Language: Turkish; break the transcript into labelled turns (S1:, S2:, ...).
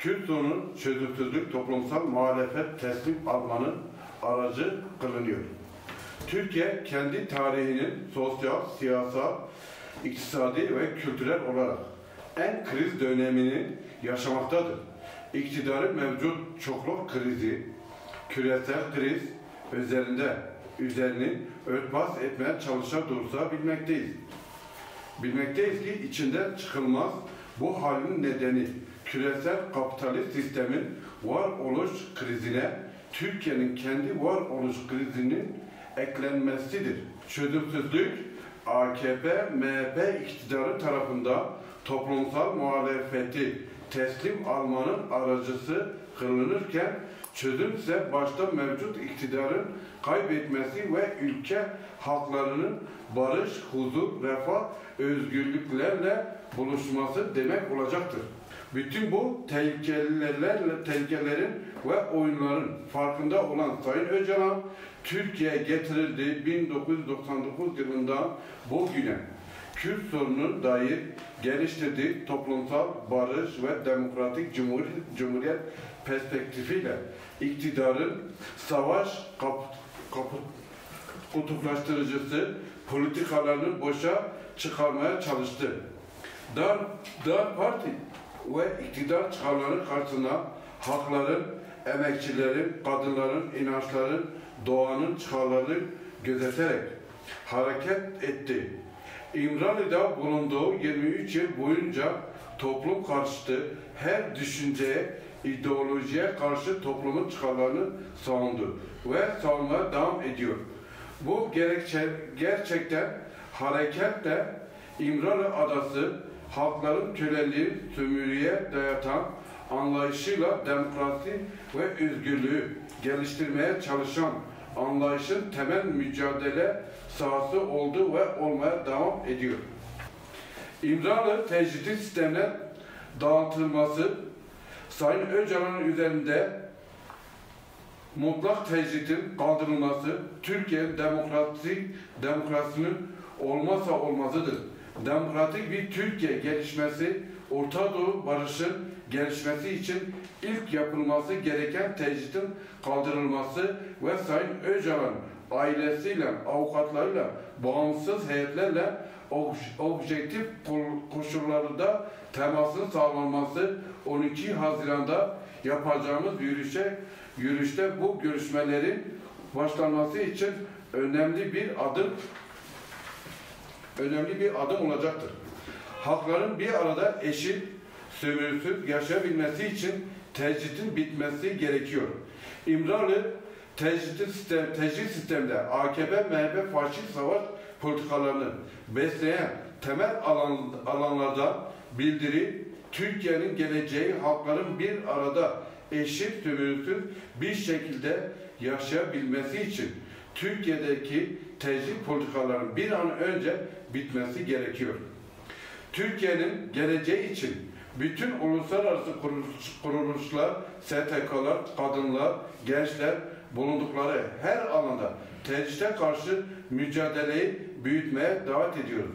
S1: Kürt sorunu çözümsüzlük toplumsal muhalefet teslim almanın aracı kılınıyor. Türkiye kendi tarihinin sosyal, siyasal, iktisadi ve kültürel olarak en kriz dönemini yaşamaktadır. İktidarın mevcut çokluk krizi, küresel kriz üzerini örtbas etmeye çalışa bilmekteyiz. Bilmekteyiz ki içinden çıkılmaz bu halin nedeni küresel kapitalist sistemin varoluş krizine Türkiye'nin kendi varoluş krizinin eklenmesidir. Çözümsüzlük AKP, MHP iktidarı tarafından toplumsal muhalefeti teslim almanın aracısı kılınırken çözüm ise başta mevcut iktidarın kaybetmesi ve ülke halklarının barış, huzur, refah, özgürlüklerle buluşması demek olacaktır. Bütün bu tehlikelerin ve oyunların farkında olan Sayın Öcalan, Türkiye'ye getirildiği 1999 yılından bugüne Kürt sorununa dair geliştirdiği toplumsal barış ve demokratik cumhuriyet perspektifiyle iktidarın savaş kutuplaştırıcısı politikalarını boşa çıkarmaya çalıştı. Dar parti ve iktidar çıkarları karşısında halkların, emekçilerin, kadınların, inançların, doğanın çıkarlarını gözeterek hareket etti. İmralı'da bulunduğu 23 yıl boyunca toplum karşıtı her düşünceye, ideolojiye karşı toplumun çıkarlarını savundu ve savunmaya devam ediyor. Bu gerçekten hareketle İmralı Adası halkların köleliği sömürüye dayatan anlayışıyla demokrasi ve özgürlüğü geliştirmeye çalışan anlayışın temel mücadele sahası oldu ve olmaya devam ediyor. İmralı tecrit sistemine dağıtılması, Sayın Öcalan'ın üzerinde mutlak tecritin kaldırılması, Türkiye'nin demokrasinin olmazsa olmazıdır. Demokratik bir Türkiye gelişmesi, Orta Doğu barışın gelişmesi için ilk yapılması gereken tecritin kaldırılması ve Sayın Öcalan ailesiyle, avukatlarıyla, bağımsız heyetlerle objektif koşullarda temasın sağlanması 12 Haziran'da yapacağımız yürüyüşte bu görüşmelerin başlanması için önemli bir adım olacaktır. Halkların bir arada eşit, sömürüsüz yaşayabilmesi için tecritin bitmesi gerekiyor. İmralı tecrit sistemde AKP, MHP faşist savaş politikalarını besleyen temel alanlarda bildiri, Türkiye'nin geleceği halkların bir arada eşit, sömürüsüz bir şekilde yaşayabilmesi için Türkiye'deki tecrit politikalarının bir an önce bitmesi gerekiyor. Türkiye'nin geleceği için bütün uluslararası kuruluşlar, STK'lar, kadınlar, gençler bulundukları her alanda tecrite karşı mücadeleyi büyütmeye davet ediyoruz.